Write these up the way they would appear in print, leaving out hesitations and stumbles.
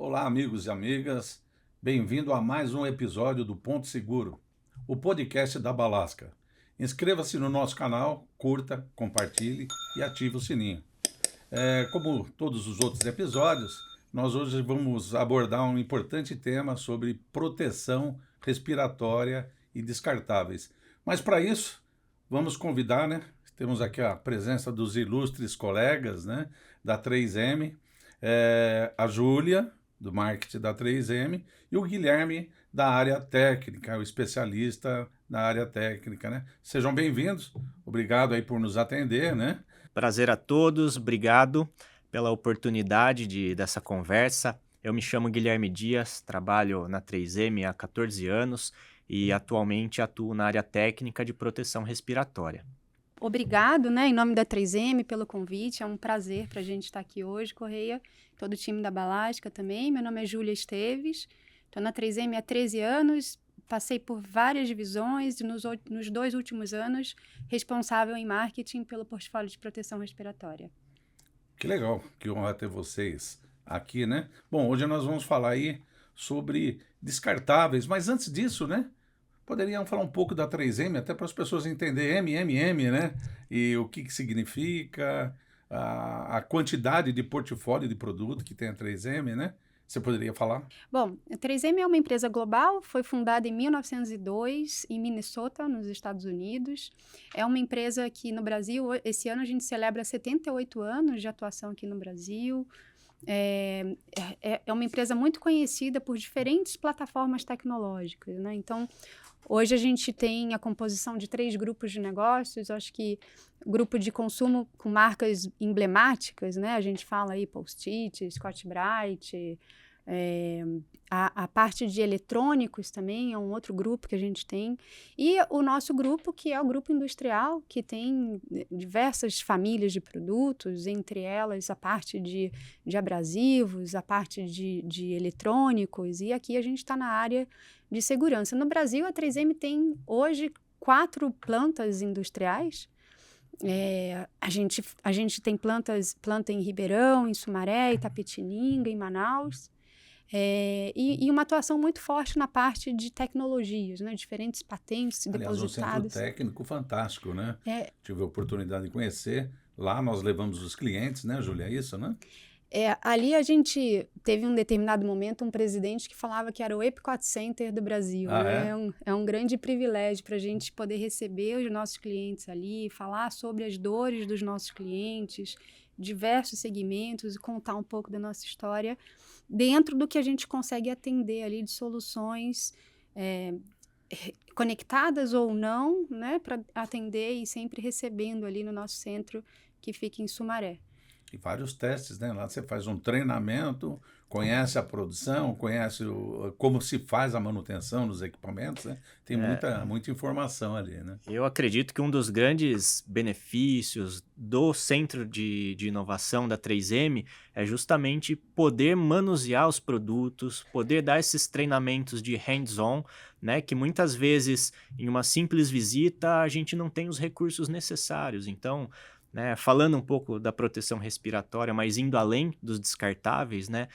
Olá, amigos e amigas. Bem-vindo a mais um episódio do Ponto Seguro, o podcast da Balasca. Inscreva-se no nosso canal, curta, compartilhe e ative o sininho. Como todos os outros episódios, nós hoje vamos abordar um importante tema sobre proteção respiratória e descartáveis. Mas para isso, vamos convidar, né? Temos aqui a presença dos ilustres colegas, né, da 3M, a Júlia, do marketing da 3M, e o Guilherme, da área técnica, o especialista na área técnica, né? Sejam bem-vindos, obrigado aí por nos atender, né? Prazer a todos, obrigado pela oportunidade dessa conversa. Eu me chamo Guilherme Dias, trabalho na 3M há 14 anos e atualmente atuo na área técnica de proteção respiratória. Obrigado, né, em nome da 3M pelo convite, é um prazer para a gente estar aqui hoje, Correia, todo o time da Balasca também. Meu nome é Júlia Esteves, estou na 3M há 13 anos, passei por várias divisões e nos 2 últimos anos responsável em marketing pelo portfólio de proteção respiratória. Que legal, que honra ter vocês aqui, né? Bom, hoje nós vamos falar aí sobre descartáveis, mas antes disso, né? Poderiam falar um pouco da 3M, até para as pessoas entenderem MMM, né? E o que significa, a quantidade de portfólio de produto que tem a 3M, né? Você poderia falar? Bom, a 3M é uma empresa global, foi fundada em 1902 em Minnesota, nos Estados Unidos. É uma empresa que no Brasil, esse ano a gente celebra 78 anos de atuação aqui no Brasil. É uma empresa muito conhecida por diferentes plataformas tecnológicas, né? Então, hoje a gente tem a composição de 3 grupos de negócios. Acho que grupo de consumo com marcas emblemáticas, né? A gente fala aí Post-it, Scotch-Brite. A parte de eletrônicos também é um outro grupo que a gente tem. E o nosso grupo, que é o grupo industrial, que tem diversas famílias de produtos, entre elas a parte de abrasivos, a parte de eletrônicos. E aqui a gente está na área de segurança. No Brasil, a 3M tem hoje 4 plantas industriais. A gente tem planta em Ribeirão, em Sumaré, Itapetininga, em Manaus. E uma atuação muito forte na parte de tecnologias, né? Diferentes patentes Aliás, um centro depositadas. técnico fantástico, né? É, Tive a oportunidade de conhecer. Lá nós levamos os clientes, né, Júlia? É isso, né? Ali a gente teve um determinado momento um presidente que falava que era o Epcot Center do Brasil, Ah, né? é? É um grande privilégio para a gente poder receber os nossos clientes ali, falar sobre as dores dos nossos clientes, diversos segmentos, e contar um pouco da nossa história dentro do que a gente consegue atender ali de soluções conectadas ou não, né? Para atender e sempre recebendo ali no nosso centro que fica em Sumaré. E vários testes, né? Lá você faz um treinamento, conhece a produção, conhece como se faz a manutenção dos equipamentos, né? Tem muita informação ali, né? Eu acredito que um dos grandes benefícios do Centro de Inovação da 3M é justamente poder manusear os produtos, poder dar esses treinamentos de hands-on, né, que muitas vezes em uma simples visita a gente não tem os recursos necessários. Então, né, falando um pouco da proteção respiratória, mas indo além dos descartáveis, né,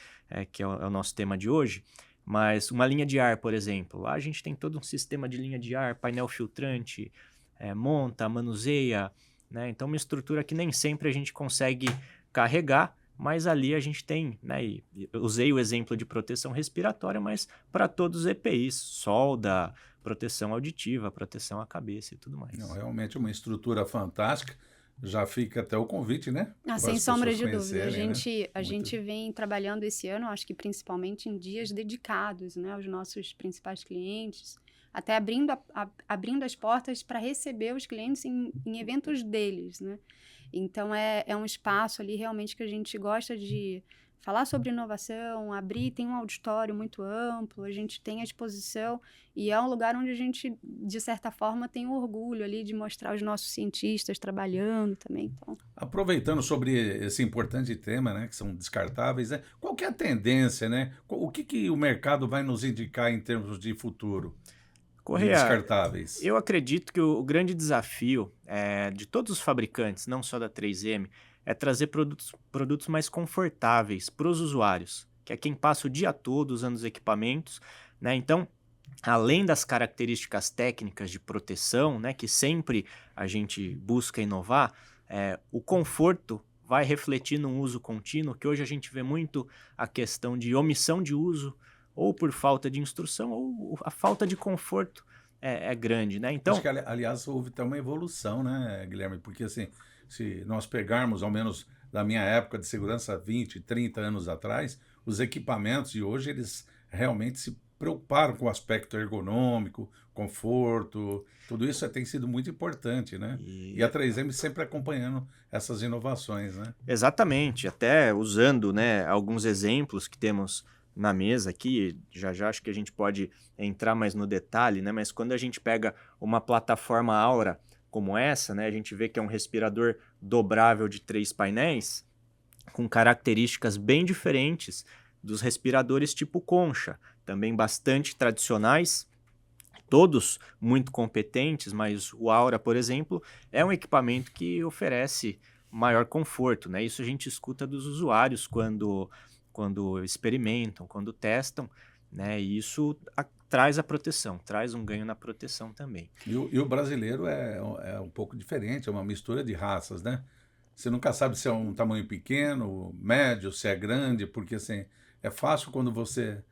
que é o nosso tema de hoje, mas uma linha de ar, por exemplo, lá a gente tem todo um sistema de linha de ar, painel filtrante, monta, manuseia, né? Então uma estrutura que nem sempre a gente consegue carregar, mas ali a gente tem, né? E eu usei o exemplo de proteção respiratória, mas para todos os EPIs, solda, proteção auditiva, proteção à cabeça e tudo mais. Não, realmente é uma estrutura fantástica. Já fica até o convite, né? Para Sem as sombra pessoas de dúvida. conhecerem, A né? gente vem trabalhando esse ano, acho que principalmente em dias dedicados, né, aos nossos principais clientes, até abrindo as portas para receber os clientes em eventos deles, né? Então, é um espaço ali realmente que a gente gosta de falar sobre inovação, abrir, tem um auditório muito amplo, a gente tem a exposição e é um lugar onde a gente, de certa forma, tem o orgulho ali de mostrar os nossos cientistas trabalhando também. Então, Aproveitando sobre esse importante tema, né, que são descartáveis, né? Qual que é a tendência, né? O que o mercado vai nos indicar em termos de futuro de Correia, descartáveis? eu acredito que o grande desafio de todos os fabricantes, não só da 3M, é trazer produtos mais confortáveis para os usuários, que é quem passa o dia todo usando os equipamentos, né? Então, além das características técnicas de proteção, né, que sempre a gente busca inovar, o conforto vai refletir num uso contínuo, que hoje a gente vê muito a questão de omissão de uso, ou por falta de instrução, ou a falta de conforto é grande, né? Então, acho que, aliás, houve até uma evolução, né, Guilherme? Porque, assim, se nós pegarmos, ao menos da minha época de segurança, 20, 30 anos atrás, os equipamentos de hoje, eles realmente se preocuparam com o aspecto ergonômico, conforto, tudo isso tem sido muito importante, né? E a 3M sempre acompanhando essas inovações, né? Exatamente, até usando, né, alguns exemplos que temos na mesa aqui, já acho que a gente pode entrar mais no detalhe, né, mas quando a gente pega uma plataforma Aura como essa, né, a gente vê que é um respirador dobrável de 3 painéis, com características bem diferentes dos respiradores tipo concha, também bastante tradicionais, todos muito competentes, mas o Aura, por exemplo, é um equipamento que oferece maior conforto, né? Isso a gente escuta dos usuários quando experimentam, quando testam, né? E isso traz a proteção, traz um ganho na proteção também. E o brasileiro é um pouco diferente, é uma mistura de raças, né? Você nunca sabe se é um tamanho pequeno, médio, se é grande, porque assim, é fácil quando você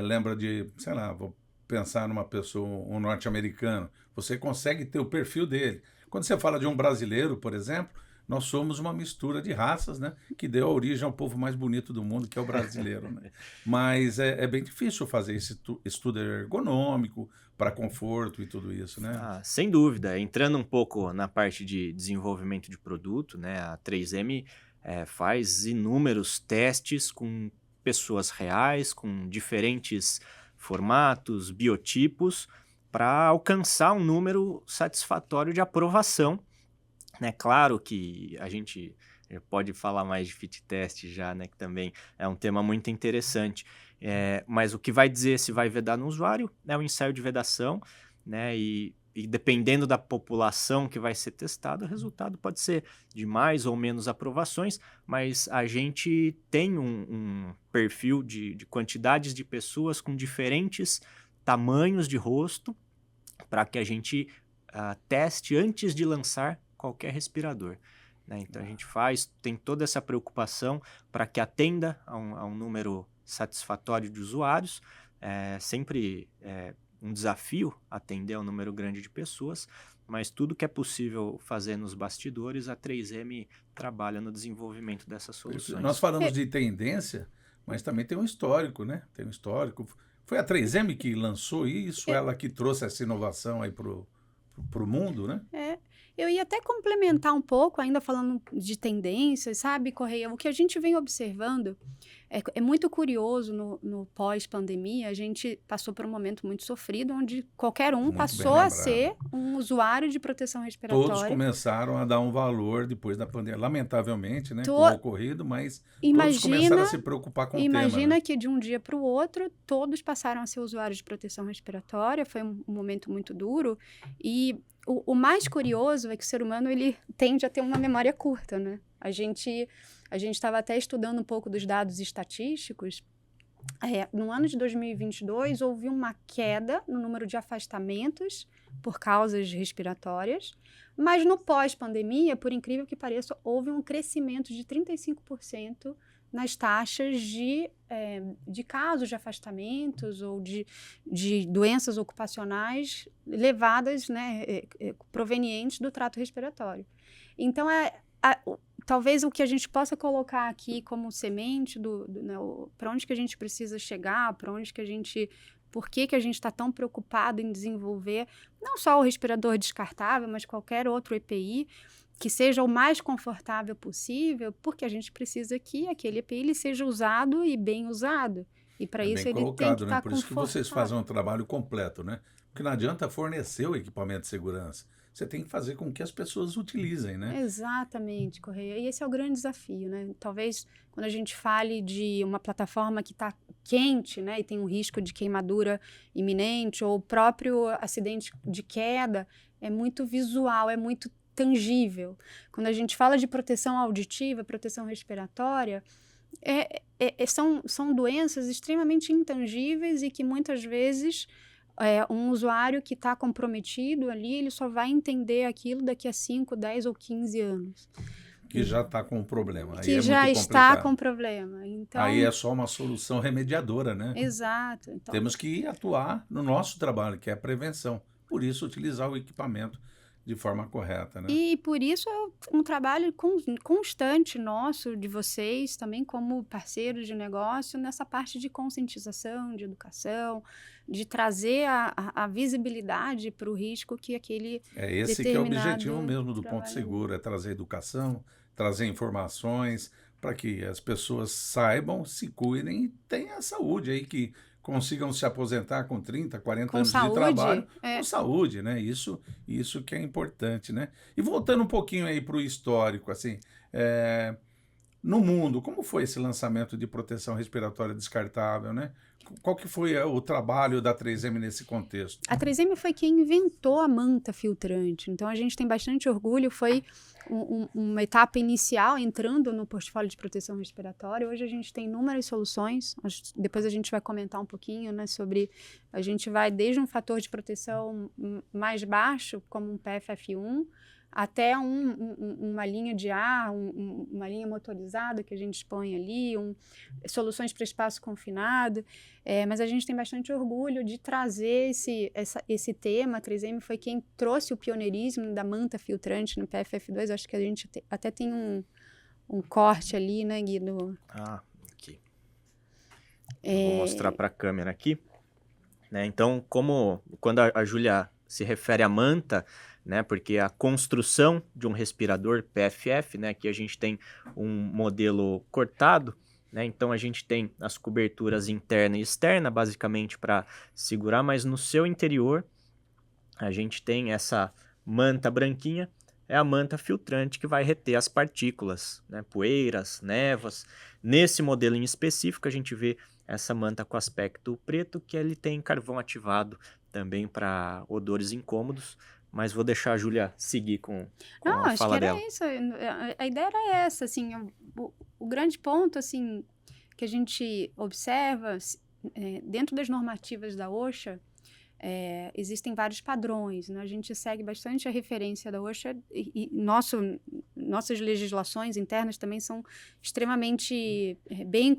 lembra de, sei lá, vou pensar numa pessoa, um norte-americano, você consegue ter o perfil dele. Quando você fala de um brasileiro, por exemplo, nós somos uma mistura de raças, né, que deu origem ao povo mais bonito do mundo, que é o brasileiro, né? Mas é bem difícil fazer esse estudo ergonômico para conforto e tudo isso, né? Sem dúvida. Entrando um pouco na parte de desenvolvimento de produto, né, a 3M faz inúmeros testes com pessoas reais, com diferentes formatos, biotipos, para alcançar um número satisfatório de aprovação, né? Claro que a gente pode falar mais de fit test já, né? Que também é um tema muito interessante. Mas o que vai dizer se vai vedar no usuário é o ensaio de vedação, né? E dependendo da população que vai ser testada, o resultado pode ser de mais ou menos aprovações, mas a gente tem um perfil de quantidades de pessoas com diferentes tamanhos de rosto para que a gente teste antes de lançar qualquer respirador, né? Então a gente tem toda essa preocupação para que atenda a um número satisfatório de usuários, sempre um desafio atender a um número grande de pessoas, mas tudo que é possível fazer nos bastidores, a 3M trabalha no desenvolvimento dessas soluções. Nós falamos de tendência, mas também tem um histórico, né? Tem um histórico. Foi a 3M que lançou isso, ela que trouxe essa inovação aí pro mundo, né? Eu ia até complementar um pouco, ainda falando de tendências, sabe, Correia? O que a gente vem observando é muito curioso no pós-pandemia. A gente passou por um momento muito sofrido, onde qualquer um Muito passou a ser um usuário de proteção respiratória. Todos começaram a dar um valor depois da pandemia, lamentavelmente, né, com o ocorrido, mas todos começaram a se preocupar com o tema. Imagina que de um dia para o outro, todos passaram a ser usuários de proteção respiratória. Foi um momento muito duro. E o mais curioso é que o ser humano ele tende a ter uma memória curta, né? A gente estava até estudando um pouco dos dados estatísticos. No ano de 2022, houve uma queda no número de afastamentos por causas respiratórias, mas no pós-pandemia, por incrível que pareça, houve um crescimento de 35% nas taxas de casos de afastamentos ou de doenças ocupacionais levadas, né, provenientes do trato respiratório. Então, talvez o que a gente possa colocar aqui como semente né, para onde que a gente precisa chegar, por que a gente está tão preocupado em desenvolver não só o respirador descartável, mas qualquer outro EPI que seja o mais confortável possível, porque a gente precisa que aquele EPI ele seja usado e bem usado. E para isso ele tem que estar confortável. Por isso que vocês fazem um trabalho completo, né? Porque não adianta fornecer o equipamento de segurança. Você tem que fazer com que as pessoas utilizem, né? Exatamente, Correia. E esse é o grande desafio, né? Talvez quando a gente fale de uma plataforma que está quente, né, e tem um risco de queimadura iminente, ou o próprio acidente de queda, é muito visual, é muito tangível. Quando a gente fala de proteção auditiva, proteção respiratória, são doenças extremamente intangíveis e que muitas vezes um usuário que está comprometido ali, ele só vai entender aquilo daqui a 5, 10 ou 15 anos. Que já está com um problema. Aí Que é já muito está complicado. com problema. Então, Aí é só uma solução remediadora, né? exato. Então, Temos que atuar no nosso trabalho, que é a prevenção. Por isso, utilizar o equipamento de forma correta, né? e por isso é um trabalho constante nosso, de vocês, também como parceiros de negócio, nessa parte de conscientização, de educação, de trazer a visibilidade para o risco que aquele É esse que é o determinado objetivo mesmo do Ponto trabalho. Seguro, é trazer educação, trazer informações para que as pessoas saibam, se cuidem e tenham saúde aí, que consigam se aposentar com 30, 40 Com anos de saúde, trabalho com saúde, né? Isso que é importante, né? E voltando um pouquinho aí para o histórico, assim, no mundo, como foi esse lançamento de proteção respiratória descartável, né? Qual que foi o trabalho da 3M nesse contexto? A 3M foi quem inventou a manta filtrante, então a gente tem bastante orgulho, foi uma etapa inicial entrando no portfólio de proteção respiratória. Hoje a gente tem inúmeras soluções, depois a gente vai comentar um pouquinho, né, sobre, a gente vai desde um fator de proteção mais baixo, como um PFF1, até uma linha de ar, uma linha motorizada que a gente põe ali, soluções para espaço confinado, mas a gente tem bastante orgulho de trazer esse tema. A 3M foi quem trouxe o pioneirismo da manta filtrante no PFF2, acho que a gente até tem um corte ali, né, Guido? Aqui. Vou mostrar para a câmera aqui. Né? Então, quando a Júlia se refere à manta, né, porque a construção de um respirador PFF, né, que a gente tem um modelo cortado, né, então a gente tem as coberturas interna e externa, basicamente para segurar, mas no seu interior a gente tem essa manta branquinha, é a manta filtrante que vai reter as partículas, né, poeiras, névoas. Nesse modelo em específico a gente vê essa manta com aspecto preto, que ele tem carvão ativado também para odores incômodos. Mas vou deixar a Júlia seguir com a fala dela. Não, acho que era isso. A ideia era essa, assim, o grande ponto, assim, que a gente observa, dentro das normativas da OSHA, existem vários padrões, né? A gente segue bastante a referência da OSHA e nossas legislações internas também são extremamente bem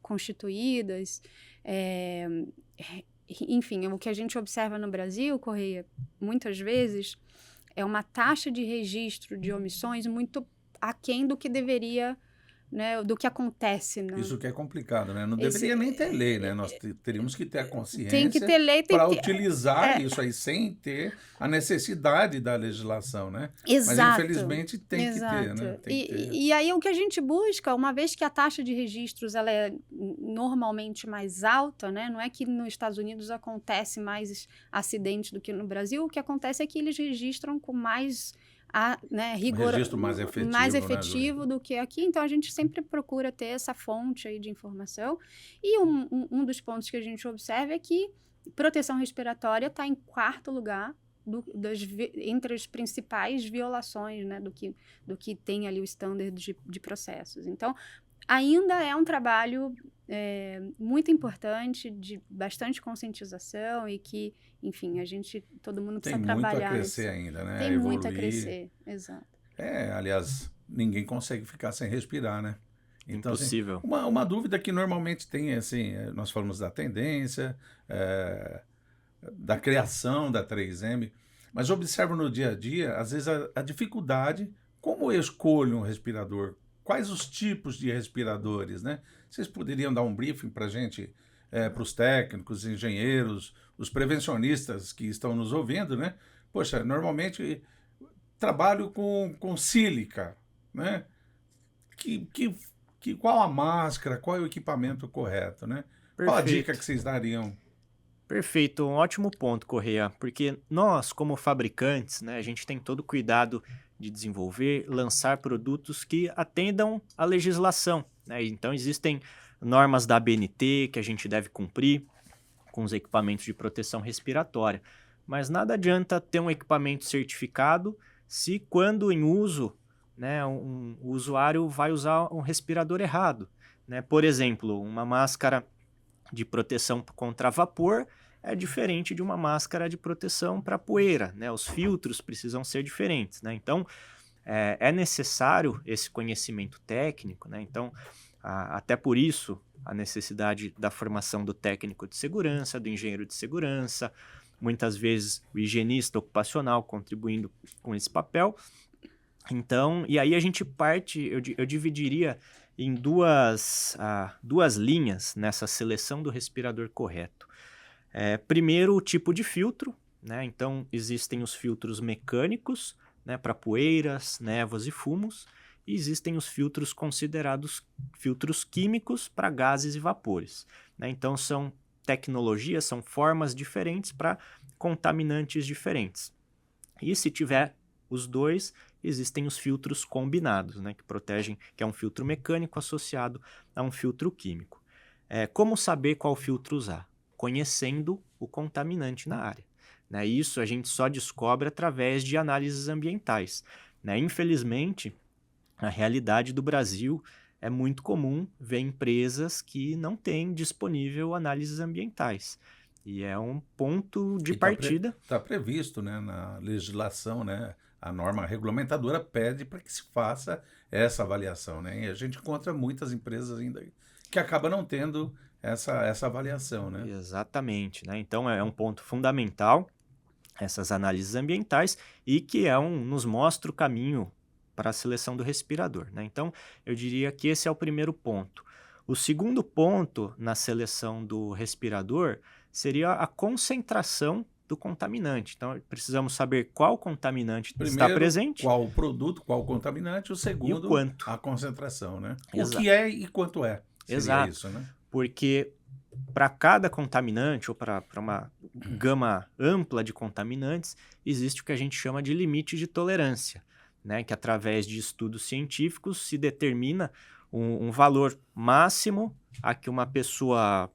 constituídas. Enfim, o que a gente observa no Brasil, Correia, muitas vezes, é uma taxa de registro de omissões muito aquém do que deveria, né, do que acontece. Né? Isso que é complicado, né? Não deveria nem ter lei, né? Nós teríamos que ter a consciência tem que ter lei, para utilizar isso aí sem ter a necessidade da legislação, né? Exato. Mas infelizmente tem que ter, né? E aí o que a gente busca, uma vez que a taxa de registros ela é normalmente mais alta, né? Não é que nos Estados Unidos acontece mais acidente do que no Brasil, o que acontece é que eles registram com mais rigor, registro mais efetivo, né, do que aqui. Então a gente sempre procura ter essa fonte aí de informação. E um dos pontos que a gente observa é que proteção respiratória está em quarto lugar entre as principais violações, né, do que tem ali o standard de processos. Então ainda é um trabalho muito importante, de bastante conscientização e que, enfim, todo mundo precisa trabalhar. Tem muito a crescer ainda, né? Tem muito a crescer, exato. Aliás, ninguém consegue ficar sem respirar, né? Então, impossível. Assim, uma dúvida que normalmente tem, assim, nós falamos da tendência, da criação da 3M, mas observo no dia a dia, às vezes, a dificuldade, como eu escolho um respirador, quais os tipos de respiradores, né? Vocês poderiam dar um briefing para a gente, para os técnicos, engenheiros, os prevencionistas que estão nos ouvindo, né? Poxa, normalmente trabalho com sílica, né? Qual a máscara, qual é o equipamento correto, né? Perfeito. Qual a dica que vocês dariam? Perfeito, um ótimo ponto, Correia, porque nós, como fabricantes, né, a gente tem todo o cuidado de desenvolver, lançar produtos que atendam à legislação, né? Então existem normas da ABNT que a gente deve cumprir com os equipamentos de proteção respiratória, mas nada adianta ter um equipamento certificado se quando em uso, né, o usuário vai usar um respirador errado, né? Por exemplo, uma máscara de proteção contra vapor é diferente de uma máscara de proteção para poeira, né? Os filtros precisam ser diferentes, né? Então, é necessário esse conhecimento técnico, né? Então, até por isso, a necessidade da formação do técnico de segurança, do engenheiro de segurança, muitas vezes o higienista ocupacional contribuindo com esse papel. Então, e aí a gente parte, eu dividiria em duas linhas nessa seleção do respirador correto. Primeiro, o tipo de filtro, né? Então, existem os filtros mecânicos, né, para poeiras, névoas e fumos, e existem os filtros considerados filtros químicos para gases e vapores, né? Então, são tecnologias, são formas diferentes para contaminantes diferentes. E se tiver os dois, existem os filtros combinados, né, que protegem, que é um filtro mecânico associado a um filtro químico. Como saber qual filtro usar? Conhecendo o contaminante na área, né? Isso a gente só descobre através de análises ambientais, né? Infelizmente, a realidade do Brasil é muito comum ver empresas que não têm disponível análises ambientais. E é um ponto de partida. Está previsto, né, na legislação, né? A norma regulamentadora pede para que se faça essa avaliação, né? E a gente encontra muitas empresas ainda que acabam não tendo essa avaliação, né? Exatamente, né? Então é um ponto fundamental essas análises ambientais e que nos mostra o caminho para a seleção do respirador, né? Então eu diria que esse é o primeiro ponto. O segundo ponto na seleção do respirador seria a concentração do contaminante. Então precisamos saber qual contaminante está presente. Qual o produto, qual o contaminante, o segundo, e o quanto. A concentração, né? Exato. O que é e quanto é. Seria Exato. Isso, né? Porque para cada contaminante ou para uma gama ampla de contaminantes, existe o que a gente chama de limite de tolerância, né? Que através de estudos científicos se determina um valor máximo a que uma pessoa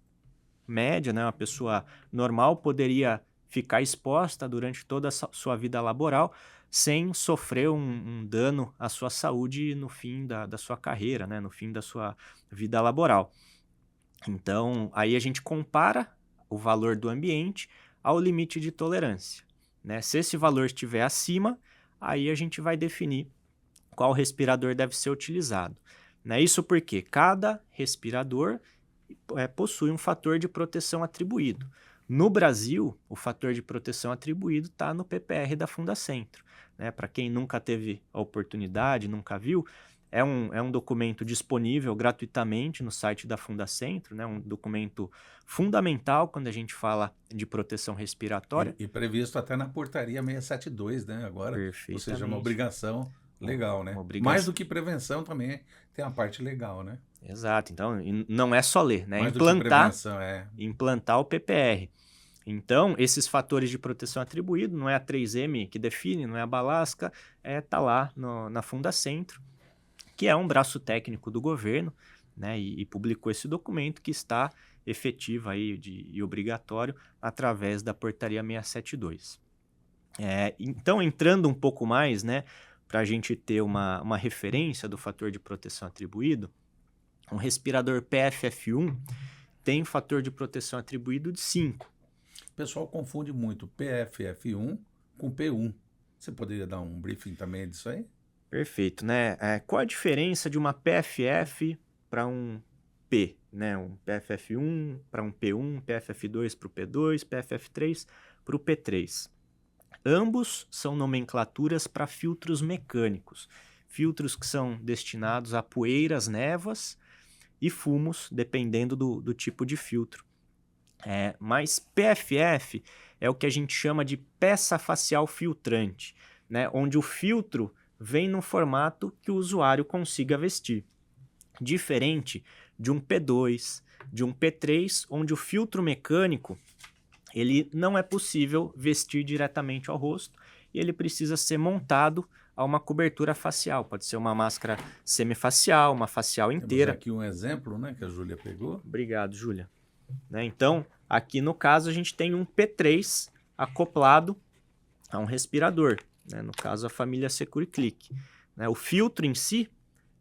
média, né, uma pessoa normal poderia ficar exposta durante toda a sua vida laboral sem sofrer um dano à sua saúde no fim da sua carreira, né, no fim da sua vida laboral. Então, aí a gente compara o valor do ambiente ao limite de tolerância, né? Se esse valor estiver acima, aí a gente vai definir qual respirador deve ser utilizado, né? Isso porque cada respirador possui um fator de proteção atribuído. No Brasil, o fator de proteção atribuído está no PPR da Fundacentro, né? Para quem nunca teve a oportunidade, nunca viu, é um documento disponível gratuitamente no site da Fundacentro, né? Um documento fundamental quando a gente fala de proteção respiratória. E previsto até na portaria 672, né? Agora, ou seja, uma obrigação legal, né? Mais do que prevenção também tem a parte legal, né? Exato, então não é só ler, né? Mais do que prevenção, implantar o PPR. Então, esses fatores de proteção atribuído, não é a 3M que define, não é a Balasca, tá lá na Fundacentro, que é um braço técnico do governo, né, e publicou esse documento que está efetivo aí e obrigatório através da portaria 672. Então, entrando um pouco mais, né, para a gente ter uma referência do fator de proteção atribuído, um respirador PFF1 tem fator de proteção atribuído de 5. O pessoal confunde muito PFF1 com P1. Você poderia dar um briefing também disso aí? Perfeito, né? Qual a diferença de uma PFF para um P, né? Um PFF1 para um P1, PFF2 para o P2, PFF3 para o P3. Ambos são nomenclaturas para filtros mecânicos, filtros que são destinados a poeiras, névoas e fumos, dependendo do tipo de filtro. Mas PFF é o que a gente chama de peça facial filtrante, né? Onde o filtro vem no formato que o usuário consiga vestir. Diferente de um P2, de um P3, onde o filtro mecânico ele não é possível vestir diretamente ao rosto e ele precisa ser montado a uma cobertura facial. Pode ser uma máscara semifacial, uma facial inteira. Temos aqui um exemplo, né, que a Júlia pegou. Obrigado, Júlia. Né? Então, aqui no caso, a gente tem um P3 acoplado a um respirador. Né? No caso, a família SecuriClick. Né? O filtro em si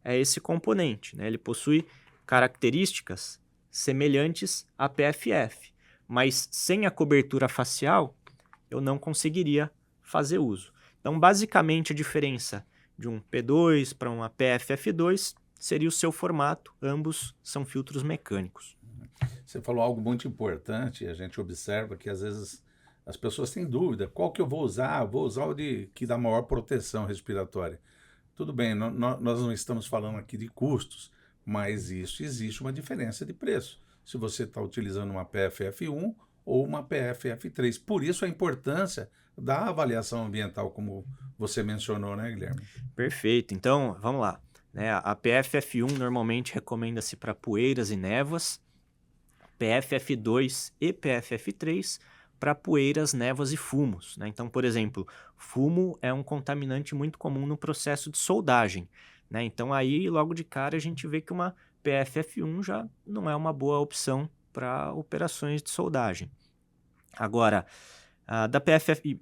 é esse componente. Né? Ele possui características semelhantes à PFF, mas sem a cobertura facial, eu não conseguiria fazer uso. Então, basicamente, a diferença de um P2 para uma PFF2 seria o seu formato, ambos são filtros mecânicos. Você falou algo muito importante, a gente observa que às vezes as pessoas têm dúvida, qual que eu vou usar? Vou usar o que dá maior proteção respiratória. Tudo bem, nós não estamos falando aqui de custos, mas existe uma diferença de preço. Se você está utilizando uma PFF1 ou uma PFF3. Por isso a importância da avaliação ambiental, como você mencionou, né, Guilherme? Perfeito. Então, vamos lá. A PFF1 normalmente recomenda-se para poeiras e névoas, PFF2 e PFF3 para poeiras, névoas e fumos. Então, por exemplo, fumo é um contaminante muito comum no processo de soldagem. Então, aí, logo de cara, a gente vê que uma PFF1 já não é uma boa opção para operações de soldagem. Agora, da PFF,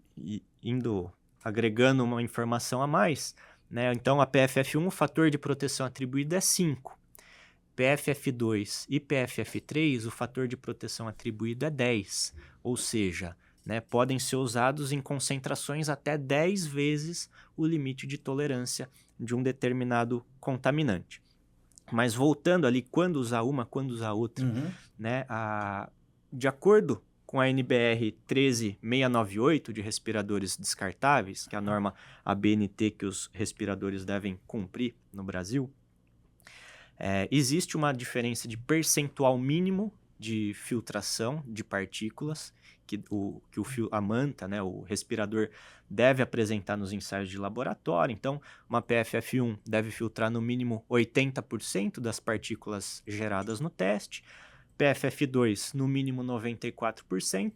agregando uma informação a mais, então a PFF1, o fator de proteção atribuído é 5. PFF2 e PFF3, o fator de proteção atribuído é 10, ou seja, podem ser usados em concentrações até 10 vezes o limite de tolerância de um determinado contaminante. Mas voltando ali, quando usar uma, quando usar outra, de acordo com a NBR 13698 de respiradores descartáveis, que é a norma ABNT que os respiradores devem cumprir no Brasil, existe uma diferença de percentual mínimo de filtração de partículas que a manta, o respirador, deve apresentar nos ensaios de laboratório. Então, uma PFF1 deve filtrar no mínimo 80% das partículas geradas no teste, PFF2 no mínimo 94%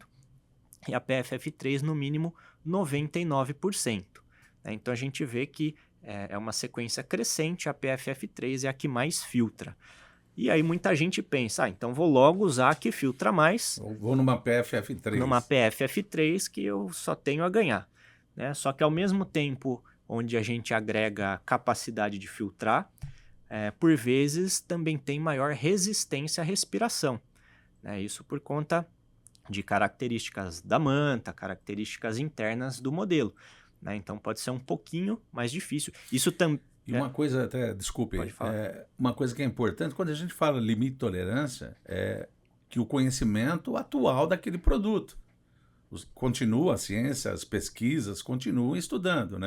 e a PFF3 no mínimo 99%. Então, a gente vê que é uma sequência crescente, a PFF3 é a que mais filtra. E aí muita gente pensa, então vou logo usar a que filtra mais. Vou numa PFF3. Numa PFF3 que eu só tenho a ganhar. Só que ao mesmo tempo onde a gente agrega capacidade de filtrar, por vezes também tem maior resistência à respiração. Isso por conta de características da manta, características internas do modelo. Então pode ser um pouquinho mais difícil. Isso também. E uma coisa, até, desculpe, uma coisa que é importante, quando a gente fala limite de tolerância, é que o conhecimento atual daquele produto. Continua a ciência, as pesquisas continuam estudando,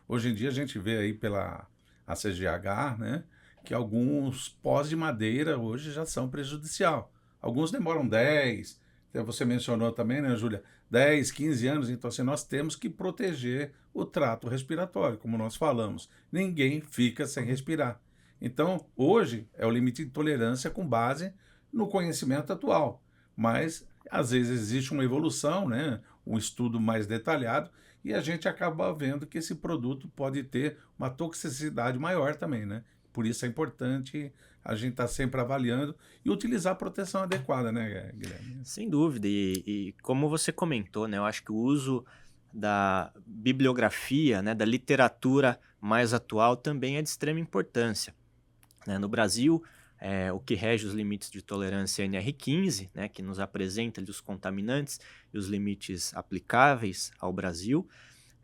Hoje em dia a gente vê aí pela ACGH, que alguns pós de madeira hoje já são prejudicial. Alguns demoram 10, você mencionou também, Júlia, 10, 15 anos, então assim, nós temos que proteger o trato respiratório, como nós falamos. Ninguém fica sem respirar. Então, hoje é o limite de tolerância com base no conhecimento atual, mas às vezes existe uma evolução, um estudo mais detalhado, e a gente acaba vendo que esse produto pode ter uma toxicidade maior também, Por isso é importante a gente estar sempre avaliando e utilizar a proteção adequada, Guilherme? Sem dúvida. E como você comentou, eu acho que o uso da bibliografia, da literatura mais atual também é de extrema importância. No Brasil, o que rege os limites de tolerância é a NR15, que nos apresenta os contaminantes e os limites aplicáveis ao Brasil.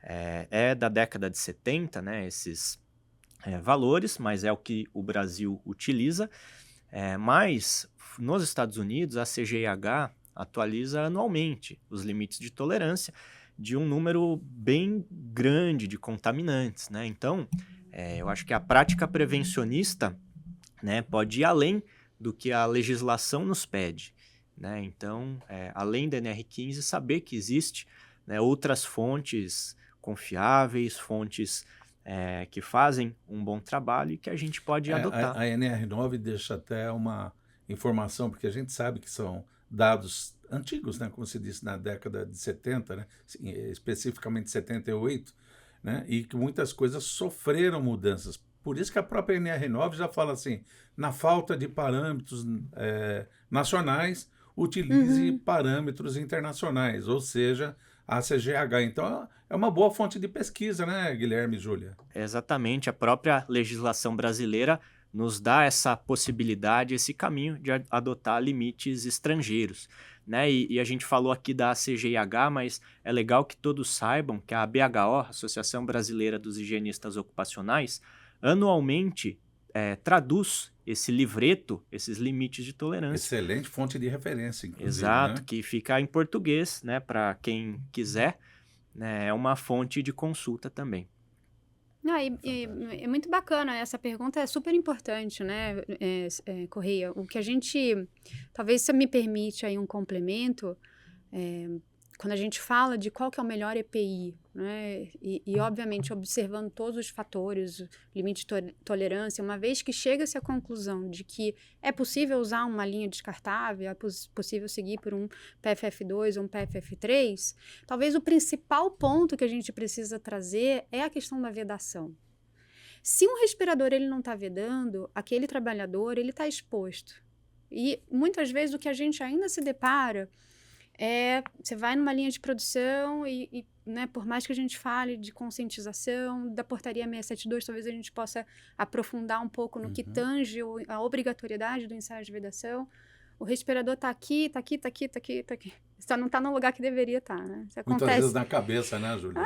É da década de 70, esses valores, mas é o que o Brasil utiliza. Mas nos Estados Unidos, a CGIH atualiza anualmente os limites de tolerância de um número bem grande de contaminantes. Então, eu acho que a prática prevencionista pode ir além do que a legislação nos pede. Então, além da NR15, saber que existe outras fontes confiáveis, fontes que fazem um bom trabalho e que a gente pode adotar. A NR9 deixa até uma informação, porque a gente sabe que são dados antigos, como se disse, na década de 70, especificamente 78, e que muitas coisas sofreram mudanças. Por isso que a própria NR9 já fala assim, na falta de parâmetros nacionais, utilize parâmetros internacionais, ou seja, a CGH. Então, é uma boa fonte de pesquisa, Guilherme e Júlia? Exatamente. A própria legislação brasileira nos dá essa possibilidade, esse caminho de adotar limites estrangeiros, né? E a gente falou aqui da ACGIH, mas é legal que todos saibam que a ABHO, Associação Brasileira dos Higienistas Ocupacionais, anualmente traduz esse livreto, esses limites de tolerância. Excelente fonte de referência, inclusive. Exato, né? que fica em português, né, para quem quiser, né, é uma fonte de consulta também. É muito bacana, essa pergunta é super importante, né, Correia? O que a gente, talvez você me permite aí um complemento, quando a gente fala de qual que é o melhor EPI, né, e obviamente observando todos os fatores, limite de tolerância, uma vez que chega-se à conclusão de que é possível usar uma linha descartável, é possível seguir por um PFF2 ou um PFF3, talvez o principal ponto que a gente precisa trazer é a questão da vedação. Se um respirador ele não está vedando, aquele trabalhador ele está exposto. E muitas vezes o que a gente ainda se depara você vai numa linha de produção e né, por mais que a gente fale de conscientização, da portaria 672, talvez a gente possa aprofundar um pouco no que tange a obrigatoriedade do ensaio de vedação. O respirador está aqui. Só não está no lugar que deveria estar, né? Isso acontece. Muitas vezes na cabeça, né, Júlia?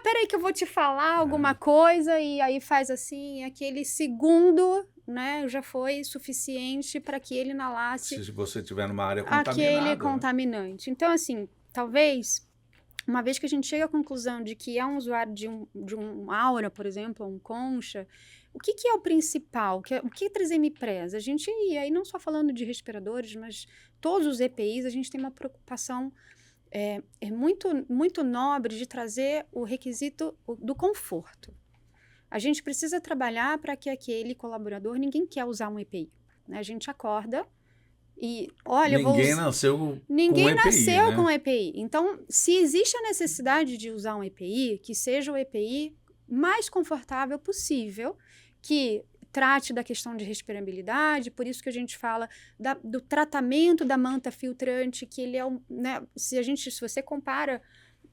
Peraí que eu vou te falar alguma coisa, e aí faz assim, aquele segundo, né, já foi suficiente para que ele inalasse. Se você estiver numa área contaminada. Aquele contaminante. Então, assim, talvez, uma vez que a gente chega à conclusão de que é um usuário de um Aura, por exemplo, ou um Concha, o que é o principal? O que a 3M preza? A gente, e aí não só falando de respiradores, mas todos os EPIs, a gente tem uma preocupação muito, muito nobre de trazer o requisito do conforto. A gente precisa trabalhar para que aquele colaborador, ninguém quer usar um EPI, né? A gente acorda e, olha, ninguém nasceu com EPI. Então, se existe a necessidade de usar um EPI, que seja o EPI mais confortável possível, que trate da questão de respirabilidade, por isso que a gente fala do tratamento da manta filtrante, que ele né, se você compara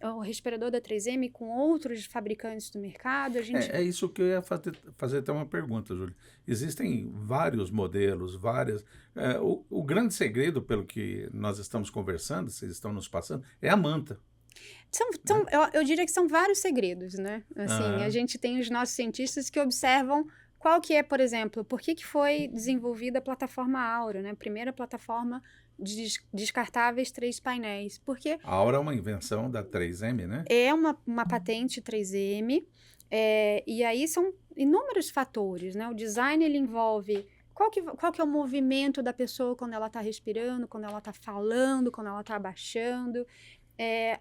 o respirador da 3M com outros fabricantes do mercado, a gente... É isso que eu ia fazer até uma pergunta, Júlia. Existem vários modelos, várias... o grande segredo, pelo que nós estamos conversando, vocês estão nos passando, é a manta. Eu diria que são vários segredos, né? Assim, a gente tem os nossos cientistas que observam qual que é, por exemplo, por que foi desenvolvida a plataforma Aura, né? Primeira plataforma de descartáveis 3 painéis. Porque a Aura é uma invenção da 3M, né? É uma patente 3M, e aí são inúmeros fatores, né? O design, ele envolve qual que é o movimento da pessoa quando ela está respirando, quando ela está falando, quando ela está abaixando.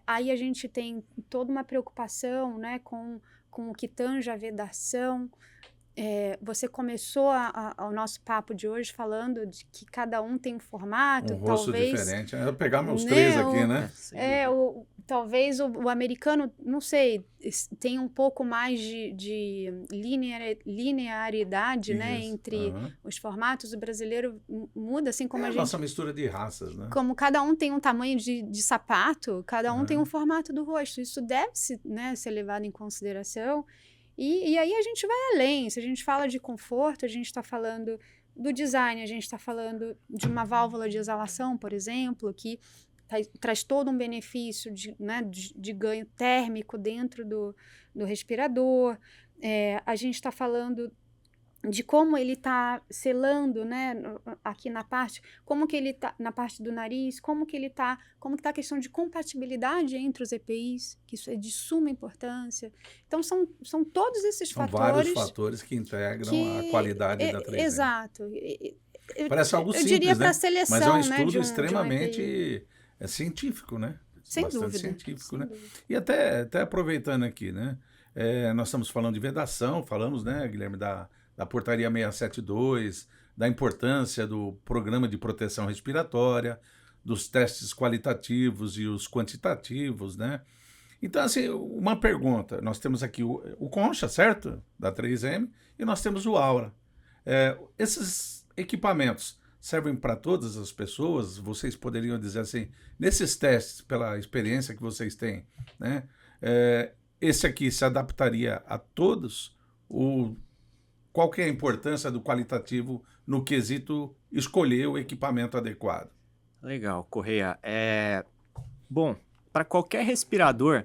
Aí a gente tem toda uma preocupação, né, com o que tange a vedação. Você começou o nosso papo de hoje falando de que cada um tem um formato, rosto talvez diferente. Eu vou pegar meus 3 aqui, né? Talvez o americano, não sei, tem um pouco mais de linearidade, né, entre os formatos. O brasileiro muda, assim como a gente... nossa mistura de raças, né? Como cada um tem um tamanho de sapato, cada um tem um formato do rosto. Isso deve né, ser levado em consideração. E aí a gente vai além. Se a gente fala de conforto, a gente está falando do design, a gente está falando de uma válvula de exalação, por exemplo, que traz todo um benefício de ganho térmico dentro do respirador. A gente está falando de como ele está selando, né, aqui na parte, como que ele está na parte do nariz, como que está a questão de compatibilidade entre os EPIs, que isso é de suma importância. Então, são todos esses fatores... São vários fatores que integram a qualidade da 3M. Exato. Parece algo simples, diria para né? a seleção, mas é um estudo de extremamente científico, né? Sem bastante dúvida. científico, Sem né? dúvida. E até aproveitando aqui, né? Nós estamos falando de vedação, falamos, né, Guilherme, da portaria 672, da importância do programa de proteção respiratória, dos testes qualitativos e os quantitativos, né? Então, assim, uma pergunta. Nós temos aqui o Concha, certo? Da 3M, e nós temos o Aura. Esses equipamentos servem para todas as pessoas? Vocês poderiam dizer assim, nesses testes, pela experiência que vocês têm, né? Esse aqui se adaptaria a todos? Ou qual que é a importância do qualitativo no quesito escolher o equipamento adequado? Legal, Correia. Bom, para qualquer respirador,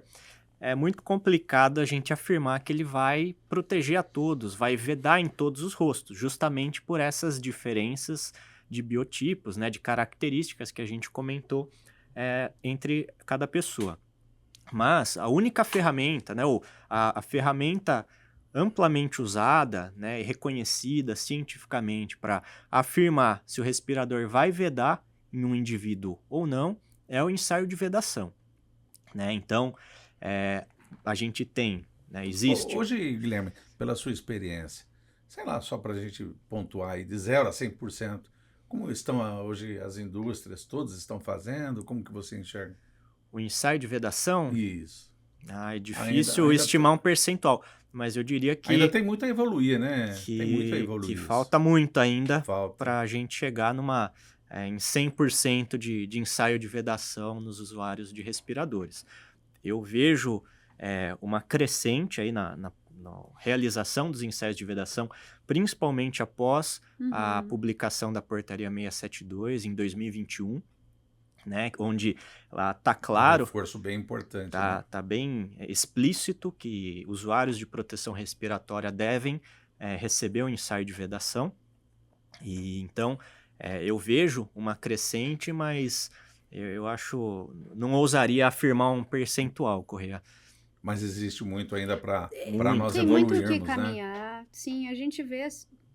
é muito complicado a gente afirmar que ele vai proteger a todos, vai vedar em todos os rostos, justamente por essas diferenças de biotipos, né, de características que a gente comentou entre cada pessoa. Mas a única ferramenta, né, ou a ferramenta amplamente usada, né, e reconhecida cientificamente para afirmar se o respirador vai vedar em um indivíduo ou não, é o ensaio de vedação, né? Então, a gente tem, né, existe... Hoje, Guilherme, pela sua experiência, sei lá, só para a gente pontuar aí, de 0 a 100%, como estão hoje as indústrias, todas estão fazendo, como que você enxerga? O ensaio de vedação, Isso. é difícil estimar um percentual, mas eu diria que... Ainda tem muito a evoluir, né? Tem muito a que evoluir. falta muito ainda Falta. para a gente chegar em 100% de ensaio de vedação nos usuários de respiradores. Eu vejo uma crescente aí na realização dos ensaios de vedação, principalmente após a publicação da Portaria 672 em 2021, né, onde lá está claro, Um reforço bem importante. tá bem explícito que usuários de proteção respiratória devem receber o ensaio de vedação. E então eu vejo uma crescente, mas eu acho, não ousaria afirmar um percentual, Correia. Mas existe muito ainda para Muito. nós Tem evoluirmos, muito o que né? caminhar. Sim, a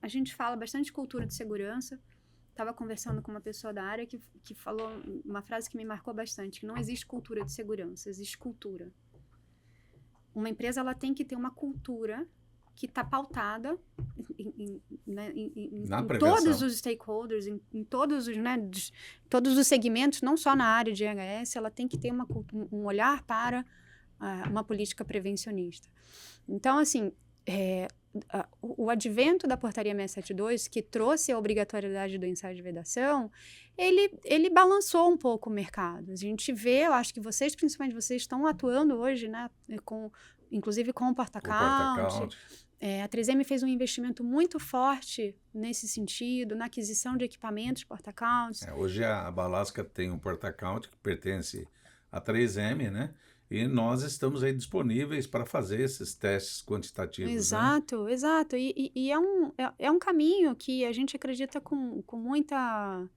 gente fala bastante de cultura de segurança. Estava conversando com uma pessoa da área que falou uma frase que me marcou bastante, que não existe cultura de segurança, existe cultura. Uma empresa ela tem que ter uma cultura que está pautada em todos os stakeholders, em todos os, né, todos os segmentos, não só na área de EHS, ela tem que ter um olhar para uma política prevencionista. Então, assim, o advento da Portaria 672, que trouxe a obrigatoriedade do ensaio de vedação, ele balançou um pouco o mercado. A gente vê, eu acho que vocês, principalmente vocês, estão atuando hoje, né, inclusive com o porta-count. A 3M fez um investimento muito forte nesse sentido, na aquisição de equipamentos porta-counts. Hoje a Balasca tem um porta-count que pertence à 3M, né? E nós estamos aí disponíveis para fazer esses testes quantitativos. Exato, né? Exato. E é um caminho que a gente acredita com muita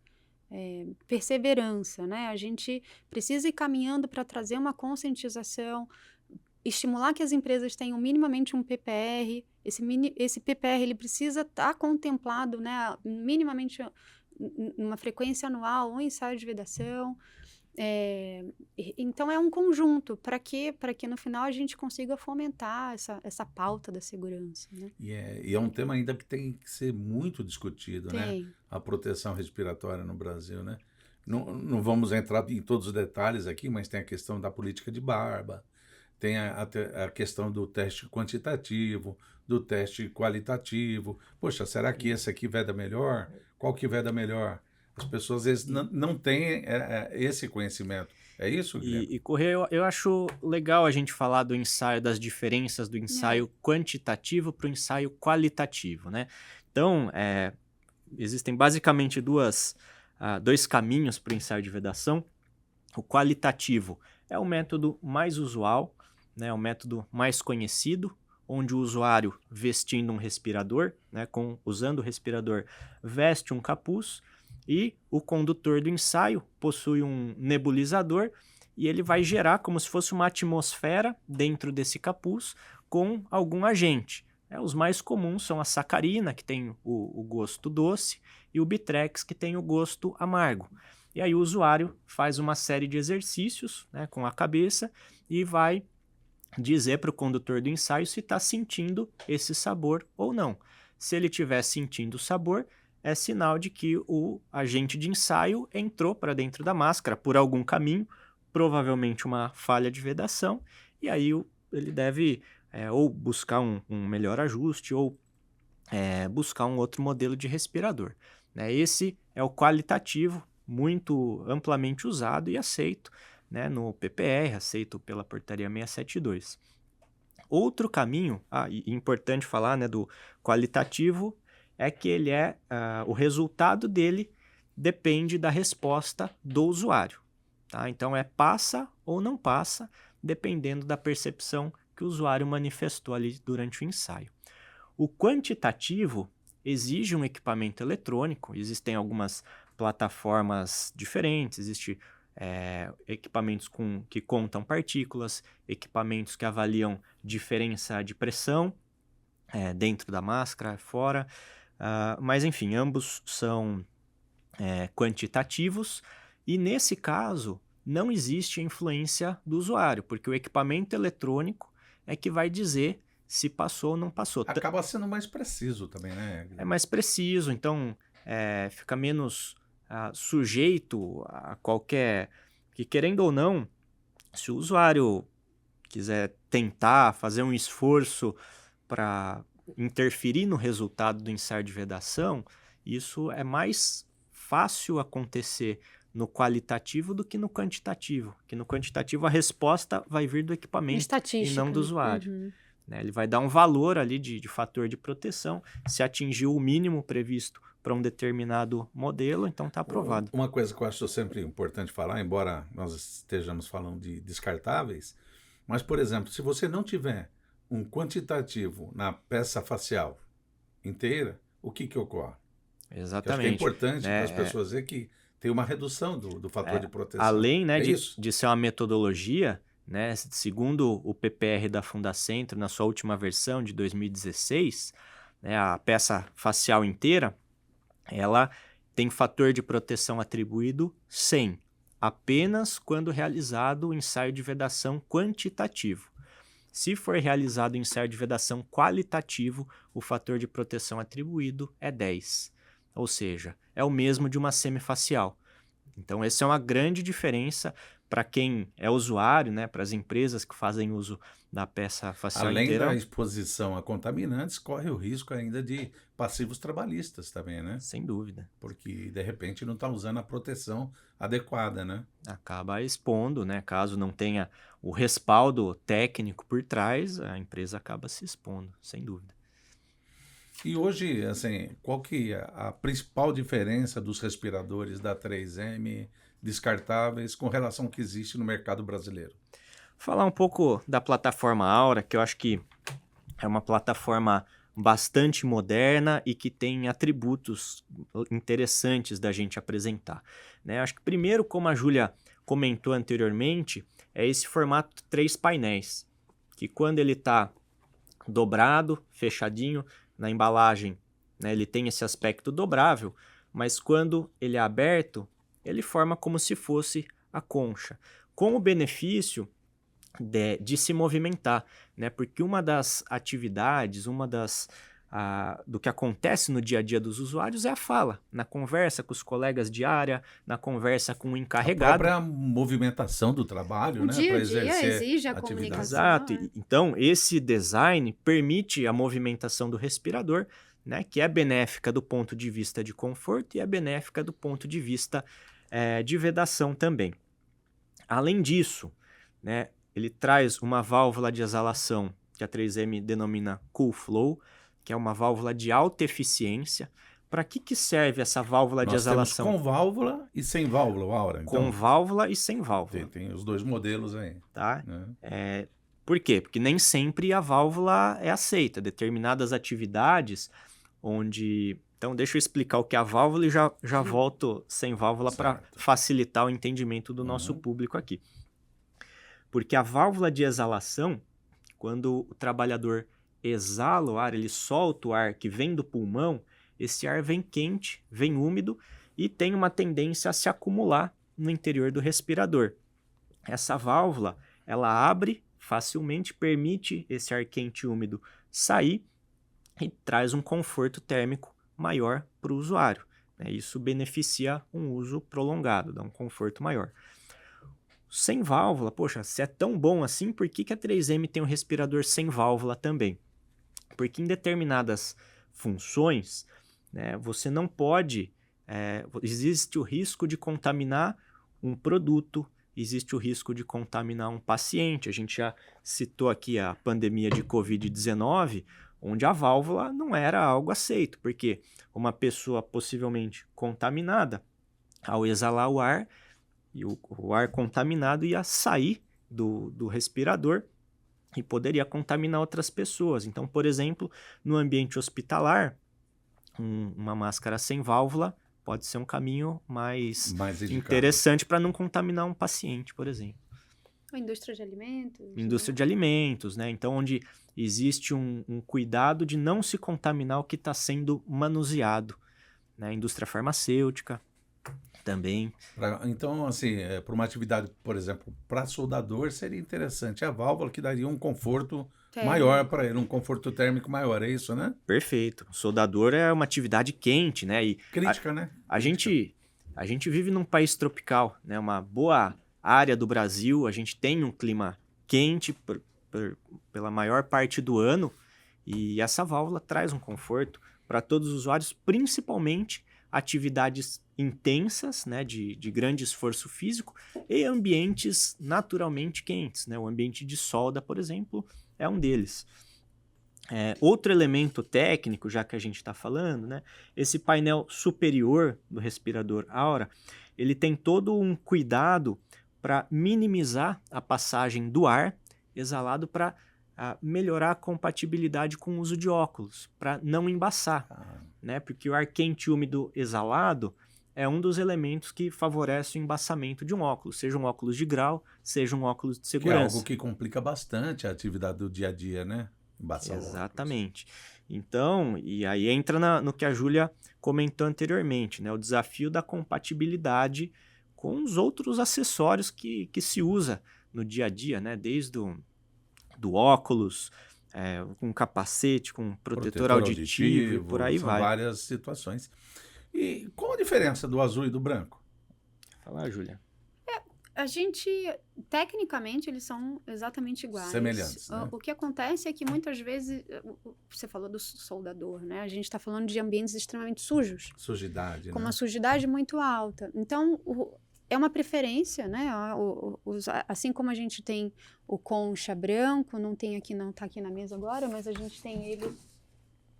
perseverança, né? A gente precisa ir caminhando para trazer uma conscientização, estimular que as empresas tenham minimamente um PPR. Esse PPR ele precisa estar contemplado, né, minimamente numa frequência anual, um ensaio de vedação. Então é um conjunto para que no final a gente consiga fomentar essa pauta da segurança, né? E é um tema ainda que tem que ser muito discutido, né? A proteção respiratória no Brasil, né? Não vamos entrar em todos os detalhes aqui, mas tem a questão da política de barba, tem a questão do teste quantitativo, do teste qualitativo. Poxa, será que esse aqui veda melhor? Qual que veda melhor? As pessoas, às vezes, não têm esse conhecimento. É isso, Guilherme? E Correia, eu acho legal a gente falar do ensaio, das diferenças do ensaio quantitativo para o ensaio qualitativo, né? Então, existem basicamente dois caminhos para o ensaio de vedação. O qualitativo é o método mais usual, né? O método mais conhecido, onde o usuário, vestindo um respirador, né? Usando o respirador, veste um capuz, e o condutor do ensaio possui um nebulizador e ele vai gerar como se fosse uma atmosfera dentro desse capuz com algum agente. Os mais comuns são a sacarina, que tem o gosto doce, e o Bitrex, que tem o gosto amargo. E aí o usuário faz uma série de exercícios, né, com a cabeça e vai dizer para o condutor do ensaio se está sentindo esse sabor ou não. Se ele estiver sentindo o sabor, é sinal de que o agente de ensaio entrou para dentro da máscara por algum caminho, provavelmente uma falha de vedação, e aí ele deve ou buscar um melhor ajuste ou buscar um outro modelo de respirador, né? Esse é o qualitativo, muito amplamente usado e aceito, né, no PPR, aceito pela Portaria 672. Outro caminho, e importante falar, né, do qualitativo, é que ele o resultado dele depende da resposta do usuário. Tá? Então, passa ou não passa, dependendo da percepção que o usuário manifestou ali durante o ensaio. O quantitativo exige um equipamento eletrônico, existem algumas plataformas diferentes, existem equipamentos que contam partículas, equipamentos que avaliam diferença de pressão dentro da máscara, fora, mas enfim, ambos são quantitativos e nesse caso não existe a influência do usuário, porque o equipamento eletrônico é que vai dizer se passou ou não passou. Acaba sendo mais preciso também, né? É mais preciso, então fica menos sujeito a qualquer... Que querendo ou não, se o usuário quiser tentar fazer um esforço para interferir no resultado do ensaio de vedação, isso é mais fácil acontecer no qualitativo do que no quantitativo. Porque no quantitativo a resposta vai vir do equipamento e não do usuário. Uhum. Ele vai dar um valor ali de fator de proteção, se atingiu o mínimo previsto para um determinado modelo, então está aprovado. Uma coisa que eu acho sempre importante falar, embora nós estejamos falando de descartáveis, mas, por exemplo, se você não tiver um quantitativo na peça facial inteira, o que ocorre? Exatamente. Eu acho que é importante para as pessoas verem que tem uma redução do fator de proteção. Além de ser uma metodologia, né, segundo o PPR da Fundacentro, na sua última versão de 2016, né, a peça facial inteira, ela tem fator de proteção atribuído 100, apenas quando realizado o ensaio de vedação quantitativo. Se for realizado o ensaio de vedação qualitativo, o fator de proteção atribuído é 10, ou seja, é o mesmo de uma semifacial. Então, essa é uma grande diferença para quem é usuário, né, para as empresas que fazem uso da peça facial inteira. Além da exposição a contaminantes, corre o risco ainda de passivos trabalhistas também, né? Sem dúvida. Porque, de repente, não está usando a proteção adequada, né? Acaba expondo, né? Caso não tenha o respaldo técnico por trás, a empresa acaba se expondo, sem dúvida. E hoje, assim, qual que é a principal diferença dos respiradores da 3M descartáveis com relação ao que existe no mercado brasileiro? Falar um pouco da plataforma Aura, que eu acho que é uma plataforma bastante moderna e que tem atributos interessantes da gente apresentar, né? Acho que primeiro, como a Júlia comentou anteriormente, é esse formato 3 painéis, que quando ele está dobrado, fechadinho, na embalagem, né, ele tem esse aspecto dobrável, mas quando ele é aberto, ele forma como se fosse a concha, com o benefício de se movimentar, né? Porque uma das atividades, do que acontece no dia a dia dos usuários é a fala, na conversa com os colegas de área, na conversa com o encarregado. A própria movimentação do trabalho, né? Dia Para a dia exercer exige a atividade. comunicação. Exato. Então, esse design permite a movimentação do respirador, né? Que é benéfica do ponto de vista de conforto e é benéfica do ponto de vista de vedação também. Além disso, né? Ele traz uma válvula de exalação que a 3M denomina Cool Flow, que é uma válvula de alta eficiência. Para que serve essa válvula de exalação? Nós temos com válvula e sem válvula, Aura. Então, com válvula e sem válvula. tem os dois modelos aí. Tá? Né? Por quê? Porque nem sempre a válvula é aceita. Determinadas atividades onde... Então, deixa eu explicar o que é a válvula e já volto sem válvula para facilitar o entendimento do nosso público aqui. Porque a válvula de exalação, quando o trabalhador exala o ar, ele solta o ar que vem do pulmão, esse ar vem quente, vem úmido e tem uma tendência a se acumular no interior do respirador. Essa válvula, ela abre facilmente, permite esse ar quente e úmido sair e traz um conforto térmico maior para o usuário. Isso beneficia um uso prolongado, dá um conforto maior. Sem válvula, poxa, se é tão bom assim, por que a 3M tem um respirador sem válvula também? Porque em determinadas funções, né, você não pode... existe o risco de contaminar um produto, existe o risco de contaminar um paciente. A gente já citou aqui a pandemia de Covid-19, onde a válvula não era algo aceito, porque uma pessoa possivelmente contaminada, ao exalar o ar, e o ar contaminado ia sair do respirador e poderia contaminar outras pessoas. Então, por exemplo, no ambiente hospitalar, uma máscara sem válvula pode ser um caminho mais interessante para não contaminar um paciente, por exemplo. A indústria de alimentos. Indústria de alimentos, né? Então, onde existe um cuidado de não se contaminar o que está sendo manuseado, né? Indústria farmacêutica também. Então, assim, para uma atividade, por exemplo, para soldador, seria interessante a válvula, que daria um conforto maior para ele, um conforto térmico maior, é isso, né? Perfeito. Soldador é uma atividade quente, né? E crítica, né? A gente vive num país tropical, né? Uma boa área do Brasil, a gente tem um clima quente pela maior parte do ano, e essa válvula traz um conforto para todos os usuários, principalmente atividades intensas, né, de grande esforço físico, e ambientes naturalmente quentes, né? O ambiente de solda, por exemplo, é um deles. Outro elemento técnico, já que a gente está falando, né, esse painel superior do respirador Aura, ele tem todo um cuidado para minimizar a passagem do ar exalado, para melhorar a compatibilidade com o uso de óculos, para não embaçar, né? Porque o ar quente e úmido exalado é um dos elementos que favorece o embaçamento de um óculos, seja um óculos de grau, seja um óculos de segurança. Que é algo que complica bastante a atividade do dia a dia, né? Embaçar Exatamente. Então, e aí entra no que a Júlia comentou anteriormente, né? O desafio da compatibilidade com os outros acessórios que se usa no dia a dia, né? Desde do óculos, com capacete, com protetor auditivo e por aí são vai. Várias situações. E qual a diferença do azul e do branco? Fala, Júlia. A gente, tecnicamente, eles são exatamente iguais. Semelhantes, né? O que acontece é que muitas vezes, você falou do soldador, né? A gente está falando de ambientes extremamente sujos. Sujidade, com né? uma sujidade muito alta. Então, é uma preferência, né? Assim como a gente tem o concha branco, não está aqui na mesa agora, mas a gente tem ele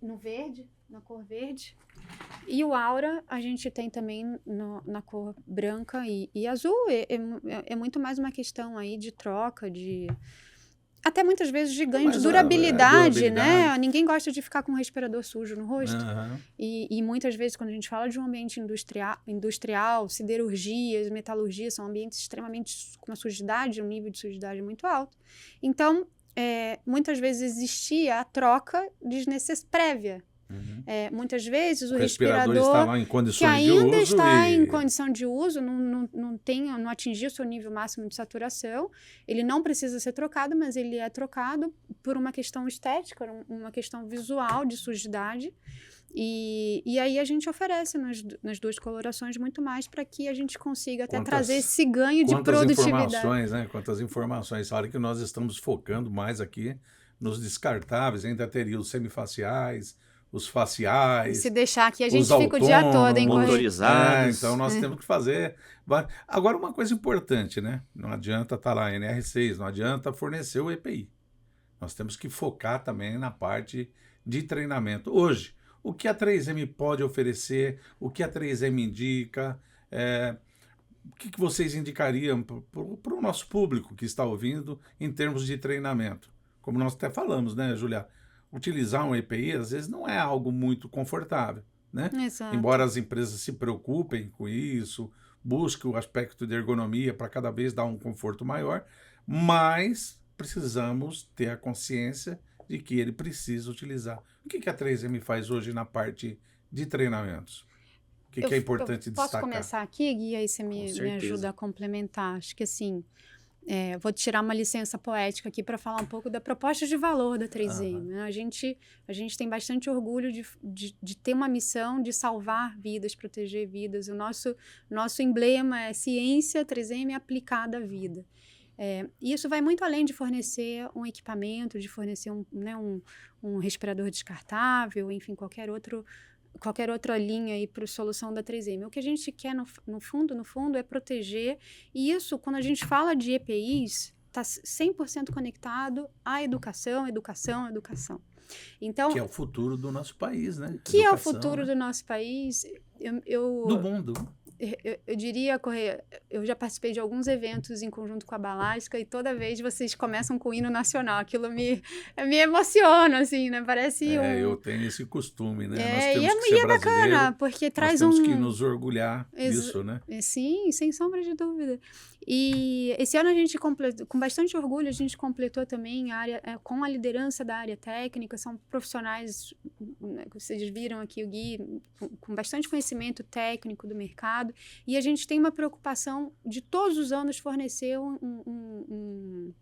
no verde, na cor verde. E o Aura a gente tem também na cor branca e azul. É muito mais uma questão aí de troca, até muitas vezes de ganho de durabilidade, né? Ninguém gosta de ficar com um respirador sujo no rosto. Uhum. E muitas vezes, quando a gente fala de um ambiente industrial, siderurgias, metalurgia, são ambientes extremamente com uma sujidade, um nível de sujidade muito alto. Então, muitas vezes existia a troca prévia. Uhum. Muitas vezes o respirador respirador em condições que ainda de uso está em condição de uso, não atingiu o seu nível máximo de saturação, ele não precisa ser trocado, mas ele é trocado por uma questão estética, uma questão visual de sujidade, e aí a gente oferece nas duas colorações muito mais para que a gente consiga até trazer esse ganho de produtividade. Quantas informações, a hora que nós estamos focando mais aqui nos descartáveis, ainda teria os semifaciais, os faciais. Se deixar aqui, a gente fica o dia todo em motorizados. Então, nós temos que fazer. Agora, uma coisa importante, né? Não adianta estar lá NR6, não adianta fornecer o EPI. Nós temos que focar também na parte de treinamento. Hoje, o que a 3M pode oferecer, o que a 3M indica, o que vocês indicariam para o nosso público que está ouvindo em termos de treinamento? Como nós até falamos, né, Júlia? Utilizar um EPI, às vezes, não é algo muito confortável, né? Exato. Embora as empresas se preocupem com isso, busquem o aspecto de ergonomia para cada vez dar um conforto maior, mas precisamos ter a consciência de que ele precisa utilizar. O que a 3M faz hoje na parte de treinamentos? O que é importante destacar? Posso começar aqui, Gui, aí você me ajuda a complementar. Acho que assim, vou tirar uma licença poética aqui para falar um pouco da proposta de valor da 3M. Uhum. Né? A gente tem bastante orgulho de ter uma missão de salvar vidas, proteger vidas. O nosso emblema é ciência 3M aplicada à vida. E isso vai muito além de fornecer um equipamento, de fornecer um respirador descartável, enfim, qualquer outro qualquer outra linha aí para a solução da 3M. O que a gente quer, no fundo, é proteger. E isso, quando a gente fala de EPIs, está 100% conectado à educação. Então, Que é o futuro do nosso país, né? Que é o Educação, futuro né? do nosso país. Do mundo. Eu diria, Correia, eu já participei de alguns eventos em conjunto com a Balasca e toda vez vocês começam com o hino nacional. Aquilo me emociona, assim, né? Parece Eu tenho esse costume, né? Nós e temos que ser é bacana, brasileiro, porque nós traz temos que nos orgulhar disso, né? Sim, sem sombra de dúvida. E esse ano a gente completou, com bastante orgulho, a gente completou também a área, com a liderança da área técnica, são profissionais, né, vocês viram aqui o Gui, com bastante conhecimento técnico do mercado, e a gente tem uma preocupação de todos os anos fornecer um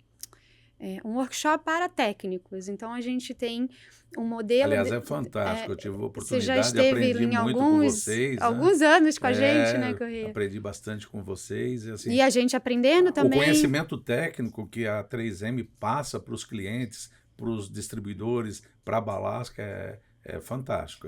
workshop para técnicos. Então, a gente tem um modelo... Aliás, é fantástico. Eu tive a Você já oportunidade, esteve aprendi em muito com vocês. alguns anos com a gente, né, Corrêa? Aprendi bastante com vocês. E, assim, e a gente aprendendo também. O conhecimento técnico que a 3M passa para os clientes, para os distribuidores, para a Balasca, é fantástico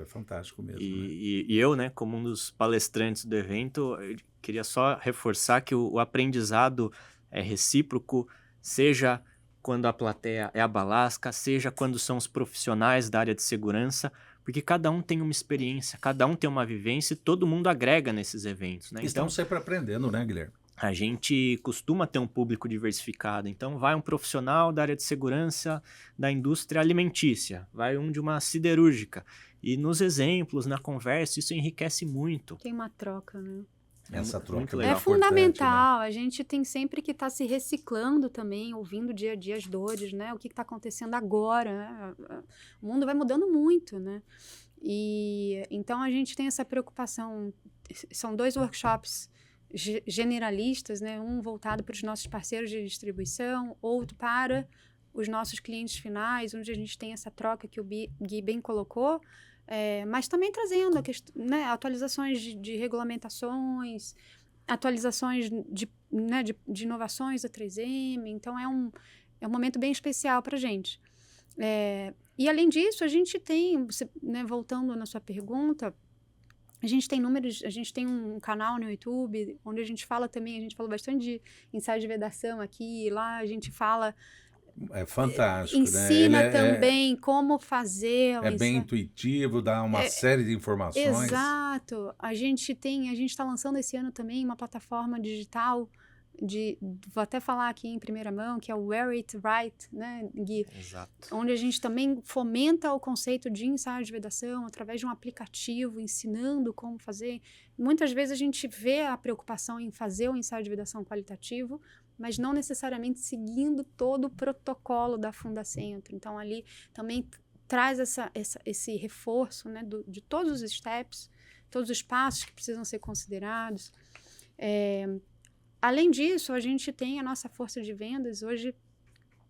mesmo. E eu, né, como um dos palestrantes do evento, eu queria só reforçar que o aprendizado é recíproco, seja quando a plateia é a Balasca, seja quando são os profissionais da área de segurança, porque cada um tem uma experiência, cada um tem uma vivência e todo mundo agrega nesses eventos, né? Estão sempre aprendendo, né, Guilherme? A gente costuma ter um público diversificado, então vai um profissional da área de segurança da indústria alimentícia, vai um de uma siderúrgica, e nos exemplos, na conversa, isso enriquece muito. Tem uma troca, né? Essa troca é fundamental, né? A gente tem sempre que estar se reciclando também, ouvindo dia a dia as dores, né? O que está acontecendo agora, né? O mundo vai mudando muito, né? E então a gente tem essa preocupação. São 2 workshops generalistas, né? Um voltado para os nossos parceiros de distribuição, outro para os nossos clientes finais, onde a gente tem essa troca que o Gui bem colocou. Mas também trazendo né, atualizações de regulamentações, atualizações de inovações da 3M. Então, é um momento bem especial para a gente. E, além disso, a gente tem, né, voltando na sua pergunta, a gente tem números, a gente tem um canal no YouTube, onde a gente fala também, a gente falou bastante de ensaio de vedação aqui e lá, a gente fala... É fantástico, ensina né? também como fazer. É bem intuitivo, dá uma série de informações. Exato. A gente está lançando esse ano também uma plataforma digital vou até falar aqui em primeira mão, que é o Wear It Right, né, Gui? Exato. Onde a gente também fomenta o conceito de ensaio de vedação através de um aplicativo ensinando como fazer. Muitas vezes a gente vê a preocupação em fazer o ensaio de vedação qualitativo, mas não necessariamente seguindo todo o protocolo da Fundacentro. Então, ali também traz esse reforço, né, de todos os steps, todos os passos que precisam ser considerados. Além disso, a gente tem a nossa força de vendas. Hoje,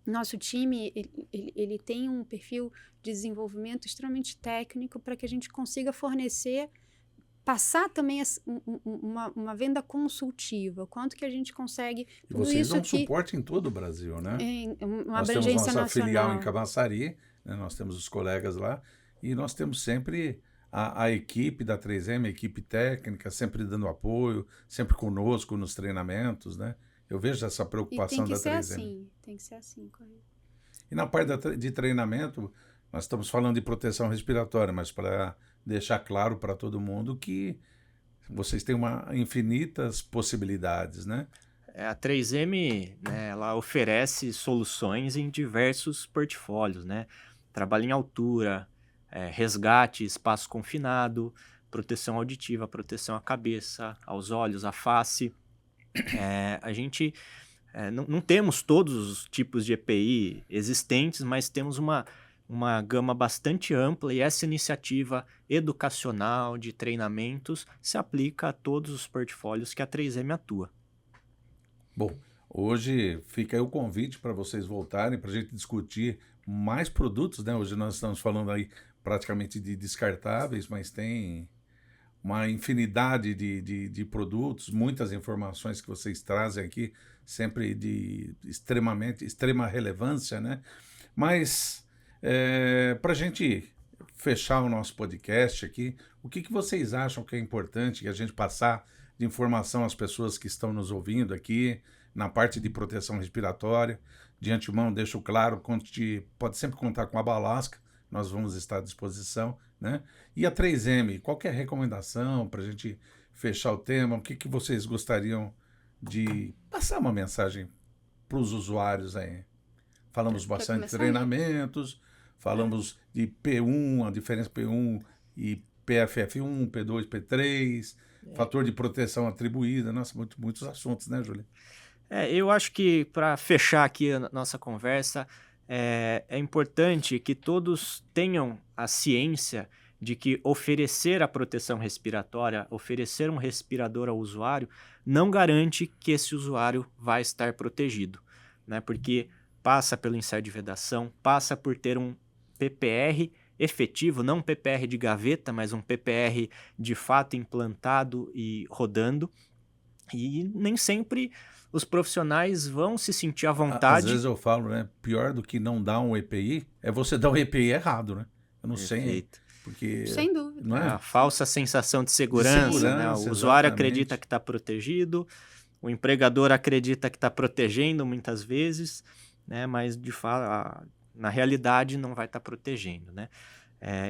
nosso time ele tem um perfil de desenvolvimento extremamente técnico para que a gente consiga fornecer, passar também uma venda consultiva. Quanto que a gente consegue... E vocês dão suporte em todo o Brasil, né? Nós temos nossa filial em Camaçari, né? Nós temos os colegas lá, e nós temos sempre a equipe da 3M, a equipe técnica, sempre dando apoio, sempre conosco nos treinamentos, né? Eu vejo essa preocupação da 3M. Tem que ser assim, correto. E na parte de treinamento, nós estamos falando de proteção respiratória, mas para deixar claro para todo mundo que vocês têm infinitas possibilidades, né? A 3M, né, ela oferece soluções em diversos portfólios, né? Trabalho em altura, resgate, espaço confinado, proteção auditiva, proteção à cabeça, aos olhos, à face. A gente não temos todos os tipos de EPI existentes, mas temos uma gama bastante ampla, e essa iniciativa educacional de treinamentos se aplica a todos os portfólios que a 3M atua. Bom, hoje fica aí o convite para vocês voltarem, para a gente discutir mais produtos, né? Hoje nós estamos falando aí praticamente de descartáveis, mas tem uma infinidade de produtos, muitas informações que vocês trazem aqui, sempre de extrema relevância, né? Mas para a gente fechar o nosso podcast aqui, o que vocês acham que é importante que a gente passar de informação às pessoas que estão nos ouvindo aqui, na parte de proteção respiratória? De antemão, deixo claro, pode sempre contar com a Balasca, nós vamos estar à disposição, né? E a 3M, qual que é a recomendação para a gente fechar o tema? O que vocês gostariam de passar uma mensagem para os usuários aí? Falamos bastante de treinamentos, falamos de P1, a diferença P1 e PFF1, P2, P3, fator de proteção atribuída. Nossa, muitos assuntos, né, Júlia? Eu acho que, para fechar aqui a nossa conversa, é importante que todos tenham a ciência de que oferecer a proteção respiratória, oferecer um respirador ao usuário, não garante que esse usuário vai estar protegido, né? Porque passa pelo ensaio de vedação, passa por ter um PPR efetivo, não um PPR de gaveta, mas um PPR de fato implantado e rodando, e nem sempre os profissionais vão se sentir à vontade. Às vezes eu falo, né, pior do que não dar um EPI é você dar um EPI errado, né? Eu não sei, porque... Sem dúvida. Não é? A falsa sensação de segurança, né? O usuário acredita que está protegido, o empregador acredita que está protegendo muitas vezes, né? Mas de fato, na realidade não vai estar protegendo, né?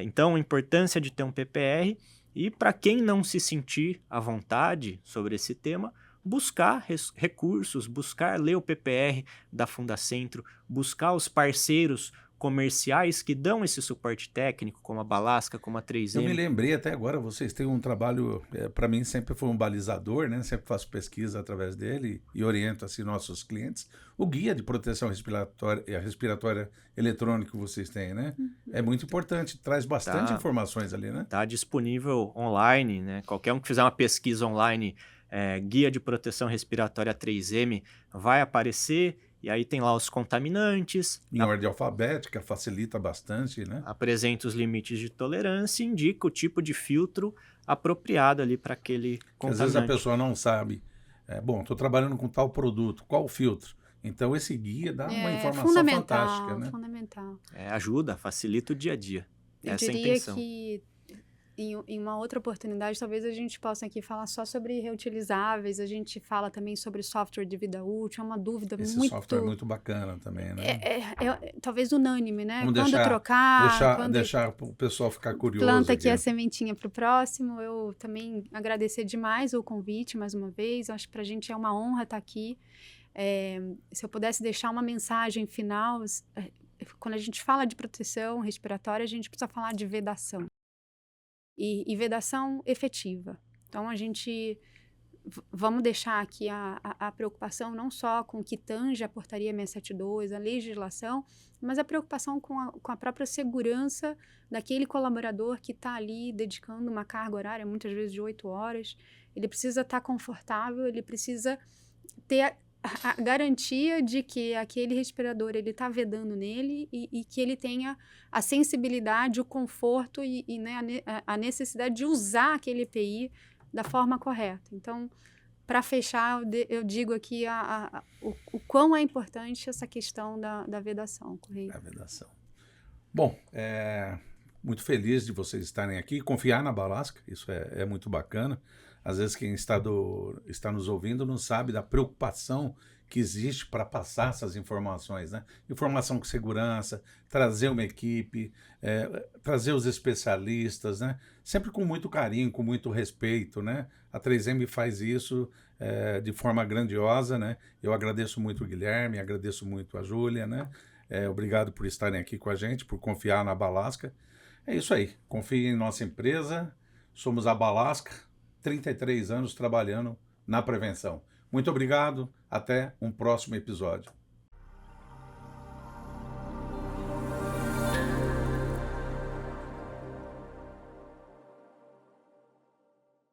Então, a importância de ter um PPR, e para quem não se sentir à vontade sobre esse tema, buscar recursos, buscar ler o PPR da Fundacentro, buscar os parceiros comerciais que dão esse suporte técnico, como a Balasca, como a 3M. Eu me lembrei até agora, vocês têm um trabalho, para mim sempre foi um balizador, né? Sempre faço pesquisa através dele e oriento assim nossos clientes. O guia de proteção respiratória eletrônico que vocês têm, né? É muito importante, traz bastante informações ali, né? Está disponível online, né? Qualquer um que fizer uma pesquisa online, guia de proteção respiratória 3M, vai aparecer. E aí tem lá os contaminantes. Em ordem alfabética, facilita bastante, né? Apresenta os limites de tolerância e indica o tipo de filtro apropriado ali para aquele contaminante. Às vezes a pessoa não sabe. Estou trabalhando com tal produto, qual o filtro? Então esse guia dá uma informação fantástica, né? Fundamental. Ajuda, facilita o dia a dia. Essa é a diria intenção. Que em uma outra oportunidade, talvez a gente possa aqui falar só sobre reutilizáveis, a gente fala também sobre software de vida útil, é uma dúvida Esse muito... software é muito bacana também, né? Talvez unânime, né? Vamos quando trocar... deixar o pessoal ficar curioso. Planta aqui a sementinha para o próximo. Eu também agradecer demais o convite, mais uma vez. Eu acho que para a gente é uma honra estar aqui. Se eu pudesse deixar uma mensagem final, quando a gente fala de proteção respiratória, a gente precisa falar de vedação. E vedação efetiva. Então, vamos deixar aqui a preocupação não só com o que tange a portaria 672, a legislação, mas a preocupação com a própria segurança daquele colaborador que está ali dedicando uma carga horária, muitas vezes de 8 horas. Ele precisa estar confortável, ele precisa ter a garantia de que aquele respirador ele está vedando nele e que ele tenha a sensibilidade, o conforto e né, a necessidade de usar aquele EPI da forma correta. Então, para fechar, eu digo aqui o quão é importante essa questão da vedação. A vedação. Bom, muito feliz de vocês estarem aqui, confiar na Balasca, isso é muito bacana. Às vezes quem está nos ouvindo não sabe da preocupação que existe para passar essas informações, né? Informação com segurança, trazer uma equipe, trazer os especialistas, né? Sempre com muito carinho, com muito respeito, né? A 3M faz isso de forma grandiosa, né? Eu agradeço muito o Guilherme, agradeço muito a Júlia, né? Obrigado por estarem aqui com a gente, por confiar na Balasca. É isso aí, confie em nossa empresa, somos a Balasca, 33 anos trabalhando na prevenção. Muito obrigado, até um próximo episódio.